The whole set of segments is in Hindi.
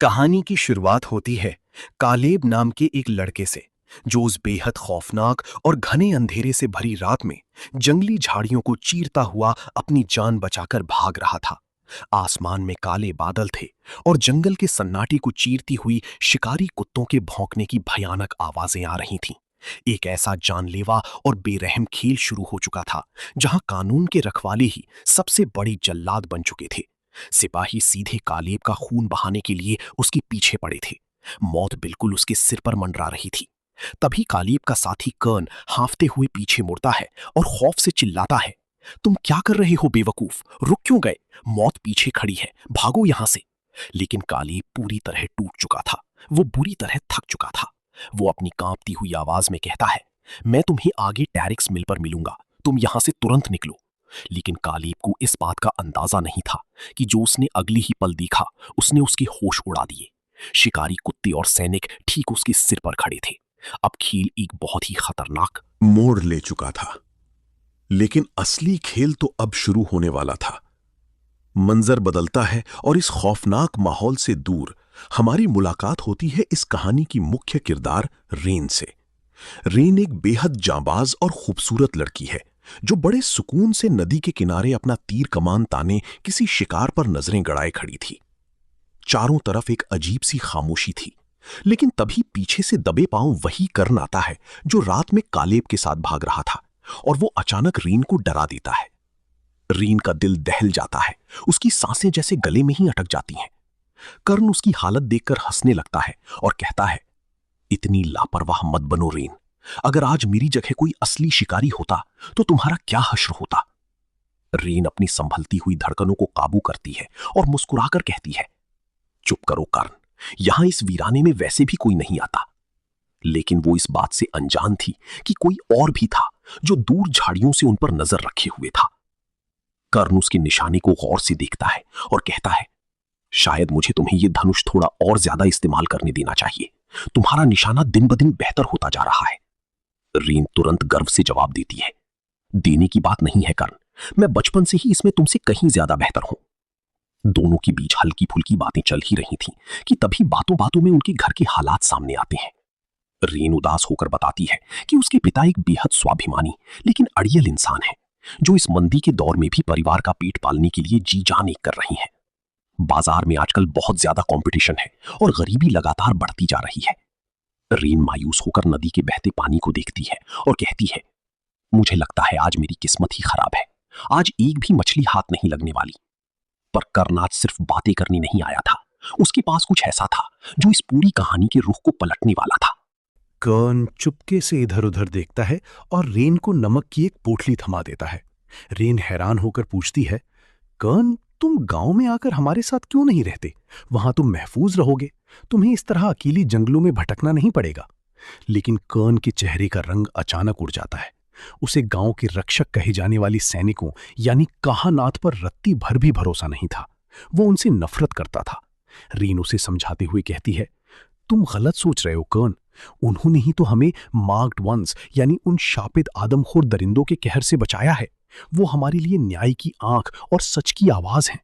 कहानी की शुरुआत होती है कालेब नाम के एक लड़के से, जो उस बेहद खौफनाक और घने अंधेरे से भरी रात में जंगली झाड़ियों को चीरता हुआ अपनी जान बचाकर भाग रहा था। आसमान में काले बादल थे और जंगल के सन्नाटे को चीरती हुई शिकारी कुत्तों के भौंकने की भयानक आवाजें आ रही थीं। एक ऐसा जानलेवा और बेरहम खेल शुरू हो चुका था, जहां कानून के रखवाले ही सबसे बड़ी जल्लाद बन चुके थे। सिपाही सीधे कालेब का खून बहाने के लिए उसके पीछे पड़े थे। मौत बिल्कुल उसके सिर पर मंडरा रही थी। तभी कालेब का साथी कर्न हांफते हुए पीछे मुड़ता है और खौफ से चिल्लाता है, तुम क्या कर रहे हो बेवकूफ? रुक क्यों गए? मौत पीछे खड़ी है, भागो यहां से। लेकिन कालेब पूरी तरह टूट चुका था। वो बुरी तरह थक चुका था। वो अपनी कांपती हुई आवाज में कहता है, मैं तुम्हें आगे टैरिक्स मिल पर मिलूंगा, तुम यहां से तुरंत निकलो। लेकिन कालेब को इस बात का अंदाजा नहीं था कि जो उसने अगली ही पल देखा, उसने उसके होश उड़ा दिए। शिकारी कुत्ते और सैनिक ठीक उसके सिर पर खड़े थे। अब खेल एक बहुत ही खतरनाक मोड़ ले चुका था, लेकिन असली खेल तो अब शुरू होने वाला था। मंजर बदलता है और इस खौफनाक माहौल से दूर हमारी मुलाकात होती है इस कहानी की मुख्य किरदार रेन से। रेन एक बेहद जांबाज और खूबसूरत लड़की है, जो बड़े सुकून से नदी के किनारे अपना तीर कमान ताने किसी शिकार पर नजरें गड़ाए खड़ी थी। चारों तरफ एक अजीब सी खामोशी थी, लेकिन तभी पीछे से दबे पांव वही कर्न आता है जो रात में कालेब के साथ भाग रहा था, और वो अचानक रीन को डरा देता है। रीन का दिल दहल जाता है, उसकी सांसें जैसे गले में ही अटक जाती हैं। कर्ण उसकी हालत देखकर हंसने लगता है और कहता है, इतनी लापरवाह मत बनो रीन। अगर आज मेरी जगह कोई असली शिकारी होता तो तुम्हारा क्या हश्र होता। रीन अपनी संभलती हुई धड़कनों को काबू करती है और मुस्कुराकर कहती है, चुप करो कर्ण, यहां इस वीराने में वैसे भी कोई नहीं आता। लेकिन वो इस बात से अनजान थी कि कोई और भी था जो दूर झाड़ियों से उन पर नजर रखे हुए था। कर्ण उसके निशाने को गौर से देखता है और कहता है, शायद मुझे तुम्हें यह धनुष थोड़ा और ज्यादा इस्तेमाल करने देना चाहिए। तुम्हारा निशाना दिन ब दिन बेहतर होता जा रहा है। रीन तुरंत गर्व से जवाब देती है, देने की बात नहीं है कर्ण, मैं बचपन से ही इसमें तुमसे कहीं ज्यादा बेहतर हूं। दोनों के बीच हल्की फुल्की बातें चल ही रही थीं कि तभी बातों बातों में उनके घर के हालात सामने आते हैं। रीन उदास होकर बताती है कि उसके पिता एक बेहद स्वाभिमानी लेकिन अड़ियल इंसान है, जो इस मंदी के दौर में भी परिवार का पेट पालने के लिए जी जान एक कर रही हैं। बाजार में आजकल बहुत ज्यादा कंपटीशन है और गरीबी लगातार बढ़ती जा रही है। रीन मायूस होकर नदी के बहते पानी को देखती है और कहती है, मुझे लगता है आज मेरी किस्मत ही खराब है। आज एक भी मछली हाथ नहीं लगने वाली। पर कर्ण आज सिर्फ बातें करने नहीं आया था, उसके पास कुछ ऐसा था जो इस पूरी कहानी के रुख को पलटने वाला था। कर्ण चुपके से इधर उधर देखता है और रेन को नमक की एक पोटली थमा देता है। रेन हैरान होकर पूछती है, कर्ण, तुम गांव में आकर हमारे साथ क्यों नहीं रहते? वहां तुम महफूज रहोगे, तुम्हें इस तरह अकेली जंगलों में भटकना नहीं पड़ेगा। लेकिन कर्ण के चेहरे का रंग अचानक उड़ जाता है। उसे गांव के रक्षक कहे जाने वाली सैनिकों यानी काहानाथ पर रत्ती भर भी भरोसा नहीं था। वो उनसे नफरत करता था। रीन उसे समझाते हुए कहती है, तुम गलत सोच रहे हो कर्ण, उन्होंने ही तो हमें मार्क्ड वंस यानी उन शापित आदमखोर दरिंदों के कहर से बचाया है। वो हमारे लिए न्याय की आंख और सच की आवाज हैं।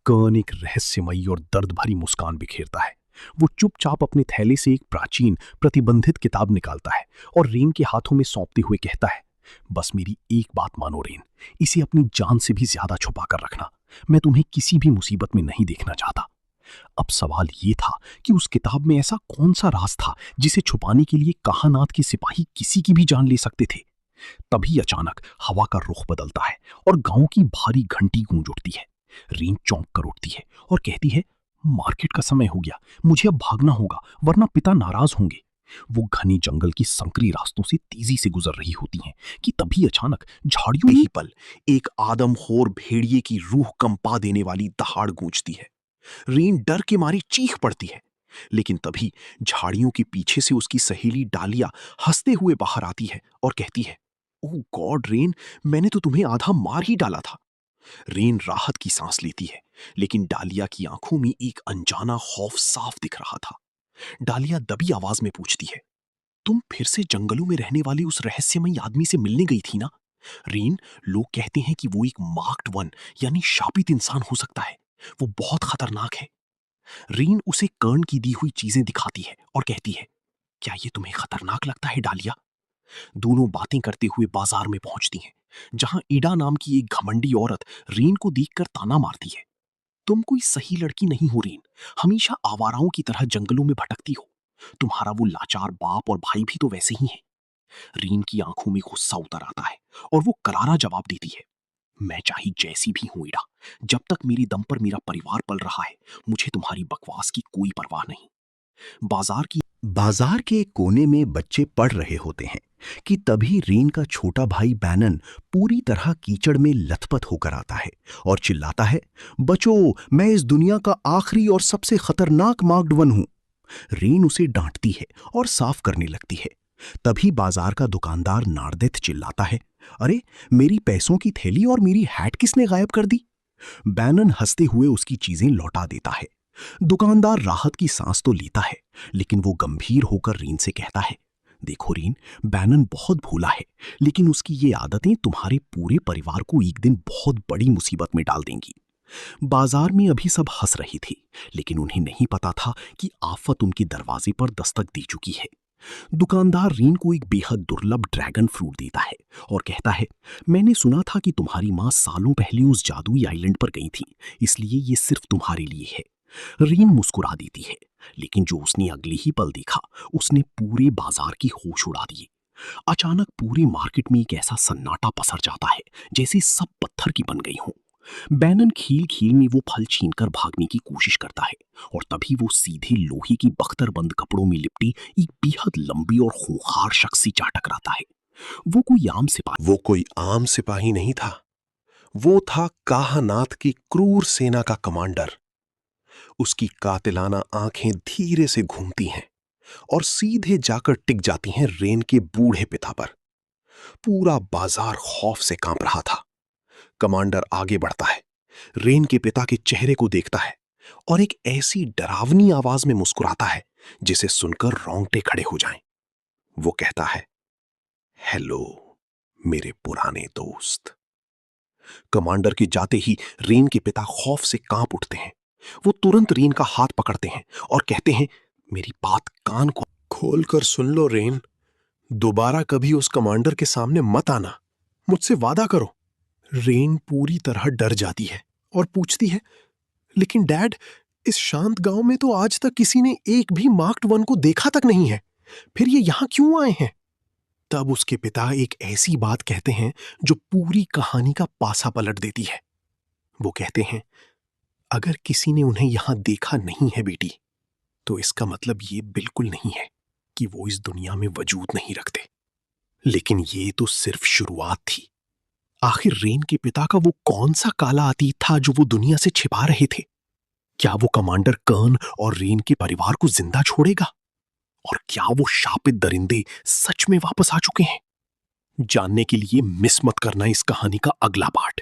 कर्ण एक रहस्यमयी और दर्द भरी मुस्कान बिखेरता है। वो चुपचाप अपने थैले से एक प्राचीन प्रतिबंधित किताब निकालता है और रेन के हाथों में सौंपते हुए कहता है, बस मेरी एक बात मानो रेन, इसे अपनी जान से भी ज्यादा छुपा कर रखना। मैं तुम्हें किसी भी मुसीबत में नहीं देखना चाहता। अब सवाल ये था कि उस किताब में ऐसा कौन सा राज था जिसे छुपाने के लिए काहानाथ के सिपाही किसी की भी जान ले सकते थे। तभी अचानक हवा का रुख बदलता है और गांव की भारी घंटी गूंज उठती है। रीन चौंक कर उठती है और कहती है, मार्केट का समय हो गया, मुझे अब भागना होगा वरना पिता नाराज होंगे। वो घनी जंगल की संकरी रास्तों से तेजी से गुजर रही होती हैं कि तभी अचानक झाड़ियों में ही पल एक आदमखोर भेड़िए की रूह कंपा देने वाली दहाड़ गूंजती है। रीन डर के मारी चीख पड़ती है, लेकिन तभी झाड़ियों के पीछे से उसकी सहेली डालिया हंसते हुए बाहर आती है और कहती है, ओह गॉड रेन, मैंने तो तुम्हें आधा मार ही डाला था। रेन राहत की सांस लेती है, लेकिन डालिया की आंखों में एक अनजाना खौफ साफ दिख रहा था। डालिया दबी आवाज में पूछती है, तुम फिर से जंगलों में रहने वाले उस रहस्यमयी आदमी से मिलने गई थी ना? रेन, लोग कहते हैं कि वो एक मार्क्ड वन यानी शापित इंसान हो सकता है। वो बहुत खतरनाक है। रीन उसे कर्ण की दी हुई चीजें दिखाती है और कहती है, क्या ये तुम्हें खतरनाक लगता है डालिया? दोनों बातें करते हुए बाजार में पहुंचती हैं, जहां ईडा नाम की एक घमंडी औरत रीन को देखकर ताना मारती है, तुम कोई सही लड़की नहीं हो रीन, हमेशा आवाराओं की तरह जंगलों में भटकती हो। तुम्हारा वो लाचार बाप और भाई भी तो वैसे ही हैं। रीन की आंखों में गुस्सा उतर आता है और वो करारा जवाब देती है, मैं चाहे जैसी भी हूं ईडा, जब तक मेरे दम पर मेरा परिवार पल रहा है, मुझे तुम्हारी बकवास की कोई परवाह नहीं। बाजार के एक कोने में बच्चे पढ़ रहे होते हैं कि तभी रीन का छोटा भाई बैनन पूरी तरह कीचड़ में लथपथ होकर आता है और चिल्लाता है, बचो, मैं इस दुनिया का आखिरी और सबसे खतरनाक मार्क्ड वन हूं। रीन उसे डांटती है और साफ करने लगती है। तभी बाजार का दुकानदार नार्देथ चिल्लाता है, अरे, मेरी पैसों की थैली और मेरी हैट किसने गायब कर दी? बैनन हंसते हुए उसकी चीजें लौटा देता है। दुकानदार राहत की सांस तो लेता है, लेकिन वो गंभीर होकर रीन से कहता है, देखो रीन, बैनन बहुत भोला है, लेकिन उसकी ये आदतें तुम्हारे पूरे परिवार को एक दिन बहुत बड़ी मुसीबत में डाल देंगी। बाजार में अभी सब हंस रही थी, लेकिन उन्हें नहीं पता था कि आफत उनके दरवाजे पर दस्तक दे चुकी है। दुकानदार रीन को एक बेहद दुर्लभ ड्रैगन फ्रूट देता है और कहता है, मैंने सुना था कि तुम्हारी माँ सालों पहले उस जादुई आइलैंड पर गई थी, इसलिए ये सिर्फ तुम्हारे लिए है। रीन मुस्कुरा देती है, लेकिन जो उसने अगले ही पल देखा, उसने पूरे बाजार की होश उड़ा दिए। अचानक पूरे मार्केट में एक ऐसा सन्नाटा पसर जाता है जैसे सब पत्थर की बन गई हों। बैनन खील खील में वो फल छीनकर भागने की कोशिश करता है और तभी वो सीधे लोहे की बख्तरबंद कपड़ों में लिपटी एक बेहद लंबी और खूंखार शख्स से जा टकराता है। वो कोई आम सिपाही नहीं था, वो था काहनाथ की क्रूर सेना का कमांडर। उसकी कातिलाना आंखें धीरे से घूमती हैं और सीधे जाकर टिक जाती हैं रेन के बूढ़े पिता पर। पूरा बाजार खौफ से कांप रहा था। कमांडर आगे बढ़ता है, रेन के पिता के चेहरे को देखता है और एक ऐसी डरावनी आवाज में मुस्कुराता है जिसे सुनकर रोंगटे खड़े हो जाएं। वो कहता है, हेलो मेरे पुराने दोस्त। कमांडर के जाते ही रेन के पिता खौफ से कांप उठते हैं। वो तुरंत रेन का हाथ पकड़ते हैं और कहते हैं, मेरी बात कान को खोल कर सुन लो रेन, दोबारा कभी उस कमांडर के सामने मत आना, मुझसे वादा करो। रेन पूरी तरह डर जाती है और पूछती है, लेकिन डैड, इस शांत गांव में तो आज तक किसी ने एक भी मार्क्ड वन को देखा तक नहीं है, फिर ये यहां क्यों आए हैं? तब उसके पिता एक ऐसी बात कहते हैं जो पूरी कहानी का पासा पलट देती है। वो कहते हैं, अगर किसी ने उन्हें यहां देखा नहीं है बेटी, तो इसका मतलब ये बिल्कुल नहीं है कि वो इस दुनिया में वजूद नहीं रखते। लेकिन ये तो सिर्फ शुरुआत थी। आखिर रेन के पिता का वो कौन सा काला अतीत था जो वो दुनिया से छिपा रहे थे? क्या वो कमांडर कर्ण और रेन के परिवार को जिंदा छोड़ेगा? और क्या वो शापित दरिंदे सच में वापस आ चुके हैं? जानने के लिए मिस मत करना इस कहानी का अगला पार्ट।